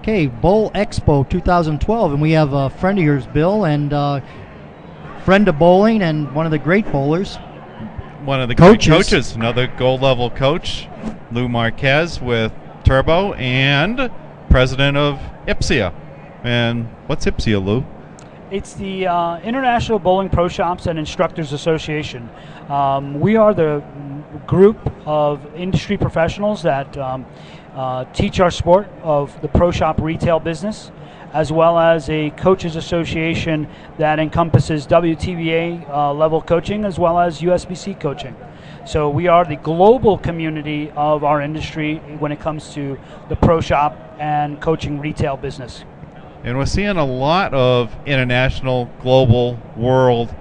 Okay, Bowl Expo 2012, and we have a friend of yours, Bill, and friend of bowling and one of the great bowlers. One of the great coaches, another gold level coach, Lou Marquez with Turbo, and president of IBPSIA. And what's IBPSIA, Lou? It's the International Bowling Pro Shops and Instructors Association. We are the group of industry professionals that teach our sport of the pro shop retail business, as well as a coaches association that encompasses WTBA level coaching as well as USBC coaching. So we are the global community of our industry when it comes to the pro shop and coaching retail business. And we're seeing a lot of international, global, world.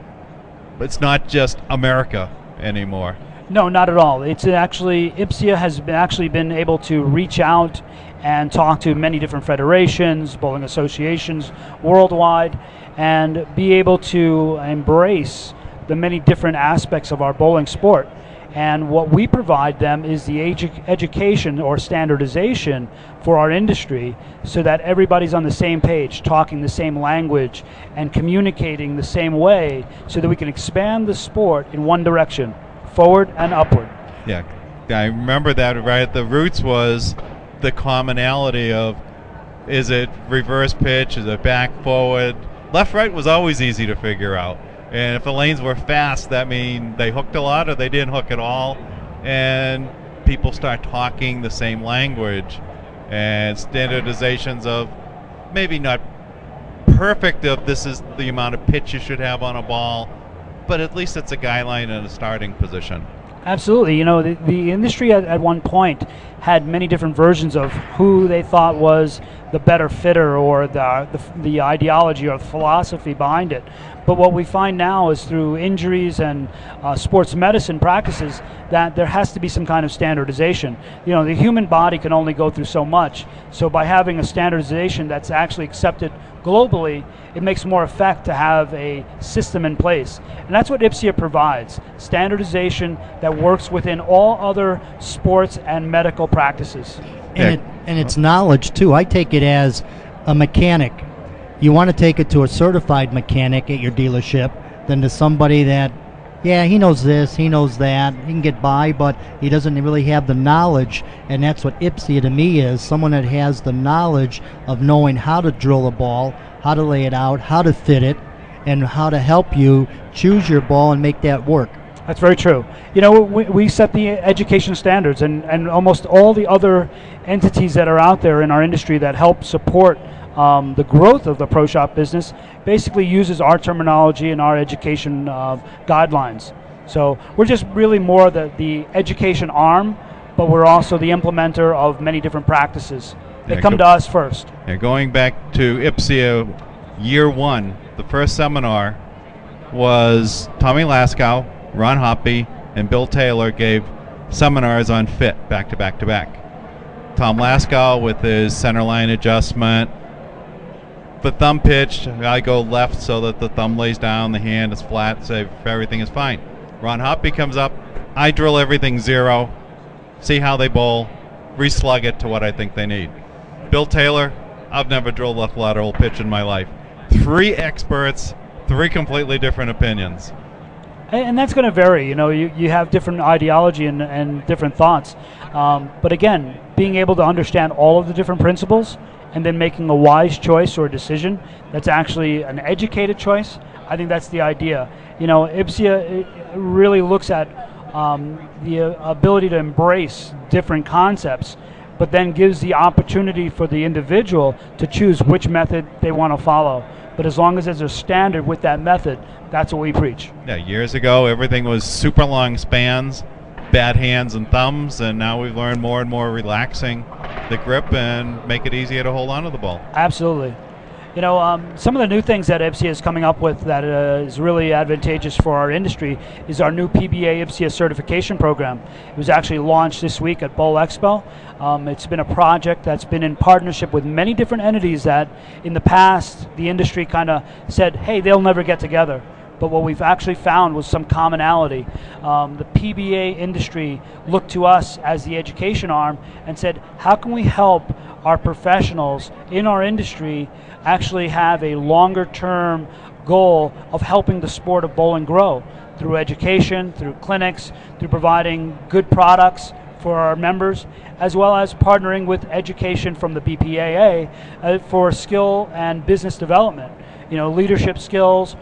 It's not just America anymore. No, not at all. It's actually, IBPSIA has been able to reach out and talk to many different federations, bowling associations worldwide, and be able to embrace the many different aspects of our bowling sport. And what we provide them is the education or standardization for our industry so that everybody's on the same page, talking the same language, and communicating the same way so that we can expand the sport in one direction, forward and upward. Yeah, I remember that right at the roots was the commonality of, is it reverse pitch, is it back forward? Left right was always easy to figure out. And if the lanes were fast, that means they hooked a lot or they didn't hook at all. And people start talking the same language. And standardizations of maybe not perfect of this is the amount of pitch you should have on a ball, but at least it's a guideline and a starting position. Absolutely. You know, the industry at one point had many different versions of who they thought was the better fitter or the ideology or the philosophy behind it. But what we find now is through injuries and sports medicine practices that there has to be some kind of standardization. You know, the human body can only go through so much. So by having a standardization that's actually accepted globally, it makes more effect to have a system in place. And that's what IBPSIA provides, standardization that works within all other sports and medical practices. And it's knowledge, too. I take it as a mechanic. You want to take it to a certified mechanic at your dealership than to somebody that, yeah, he knows this, he knows that, he can get by, but he doesn't really have the knowledge. And that's what IBPSIA to me is, someone that has the knowledge of knowing how to drill a ball, how to lay it out, how to fit it, and how to help you choose your ball and make that work. That's very true. You know, we set the education standards, and almost all the other entities that are out there in our industry that help support the growth of the pro shop business basically uses our terminology and our education guidelines. So we're just really more the education arm, but we're also the implementer of many different practices. They come to us first. Yeah, going back to IBPSIA year one, the first seminar was Tommy Laskow, Ron Hoppy, and Bill Taylor gave seminars on fit back to back to back. Tom Laskow with his center line adjustment, the thumb pitch, I go left so that the thumb lays down, the hand is flat, so everything is fine. Ron Hoppy comes up, I drill everything zero, see how they bowl, reslug it to what I think they need. Bill Taylor, I've never drilled left lateral pitch in my life. Three experts, three completely different opinions. And that's going to vary. You know, you have different ideology and different thoughts. But again, being able to understand all of the different principles and then making a wise choice or decision that's actually an educated choice, I think that's the idea. You know, IBPSIA really looks at the ability to embrace different concepts, but then gives the opportunity for the individual to choose which method they want to follow. But as long as there's a standard with that method, that's what we preach. Yeah, years ago, everything was super long spans, bad hands and thumbs, and now we've learned more and more relaxing the grip and make it easier to hold on to the ball. Absolutely. You know, some of the new things that IBPSIA is coming up with that is really advantageous for our industry is our new PBA IBPSIA certification program. It was actually launched this week at Bowl Expo. It's been a project that's been in partnership with many different entities that in the past the industry kind of said, hey, they'll never get together. But what we've actually found was some commonality. The PBA industry looked to us as the education arm and said, how can we help our professionals in our industry actually have a longer term goal of helping the sport of bowling grow through education, through clinics, through providing good products for our members, as well as partnering with education from the BPAA for skill and business development. Leadership skills,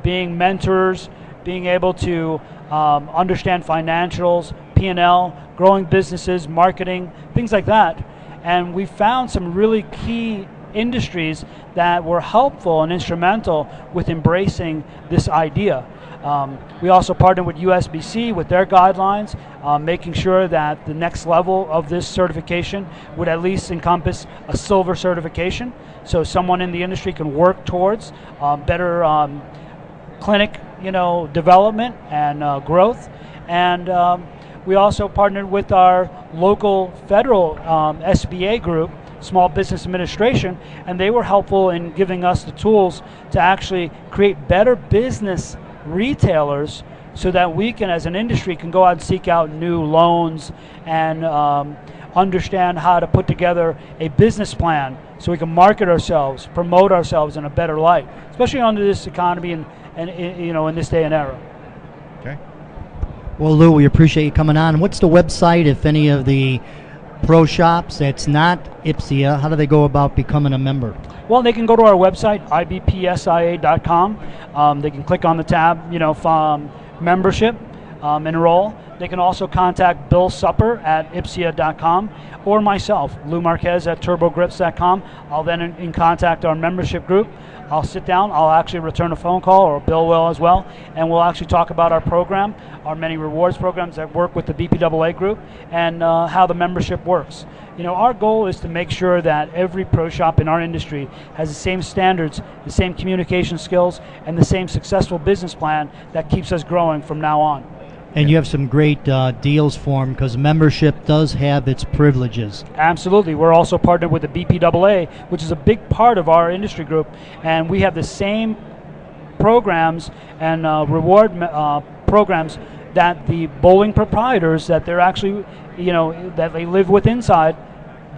being mentors, being able to understand financials, P&L, growing businesses, marketing, things like that. And we found some really key industries that were helpful and instrumental with embracing this idea. We also partnered with USBC with their guidelines, making sure that the next level of this certification would at least encompass a silver certification, so someone in the industry can work towards better clinic development and growth. And we also partnered with our local federal SBA group, Small Business Administration, and they were helpful in giving us the tools to actually create better business retailers so that we can, as an industry, can go out and seek out new loans and understand how to put together a business plan so we can market ourselves, promote ourselves in a better light, especially under this economy and in this day and era. Okay. Well, Lou, we appreciate you coming on. What's the website if any of the pro shops that's not IBPSIA, how do they go about becoming a member? Well, they can go to our website, IBPSIA.com. They can click on the tab, membership, enroll. They can also contact Bill Supper at IBPSIA.com or myself, Lou Marquez at TurboGrips.com. I'll then in contact our membership group. I'll sit down, I'll actually return a phone call, or Bill will as well, and we'll actually talk about our program, our many rewards programs that work with the BPAA group, and how the membership works. Our goal is to make sure that every pro shop in our industry has the same standards, the same communication skills, and the same successful business plan that keeps us growing from now on. And you have some great deals for them, because membership does have its privileges. Absolutely. We're also partnered with the BPAA, which is a big part of our industry group, and we have the same programs and reward programs that the bowling proprietors that they're actually, that they live with inside,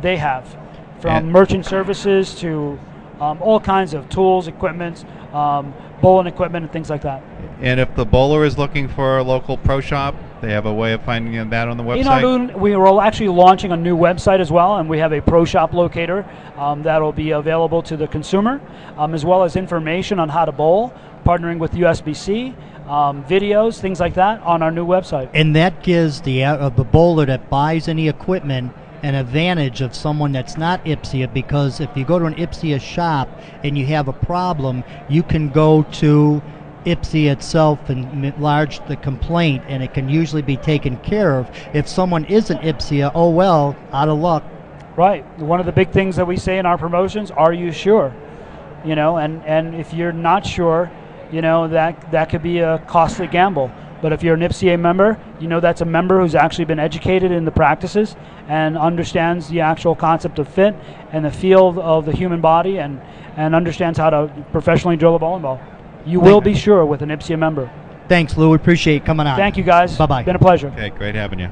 they have. From merchant services to all kinds of tools, equipment, bowling equipment, and things like that. And if the bowler is looking for a local pro shop, they have a way of finding that on the website? We are actually launching a new website as well, and we have a pro shop locator that will be available to the consumer, as well as information on how to bowl, partnering with USBC, videos, things like that on our new website. And that gives the bowler that buys any equipment an advantage of someone that's not IBPSIA, because if you go to an IBPSIA shop and you have a problem, you can go to IBPSIA itself and enlarge the complaint, and it can usually be taken care of. If someone isn't IBPSIA, oh well, out of luck. Right. One of the big things that we say in our promotions, are you sure? And if you're not sure, that could be a costly gamble. But if you're an IBPSIA member, that's a member who's actually been educated in the practices and understands the actual concept of fit and the field of the human body, and understands how to professionally drill a bowling ball. You will be sure with an IBPSIA member. Thanks, Lou. We appreciate you coming on. Thank you, guys. Bye-bye. Been a pleasure. Okay, great having you.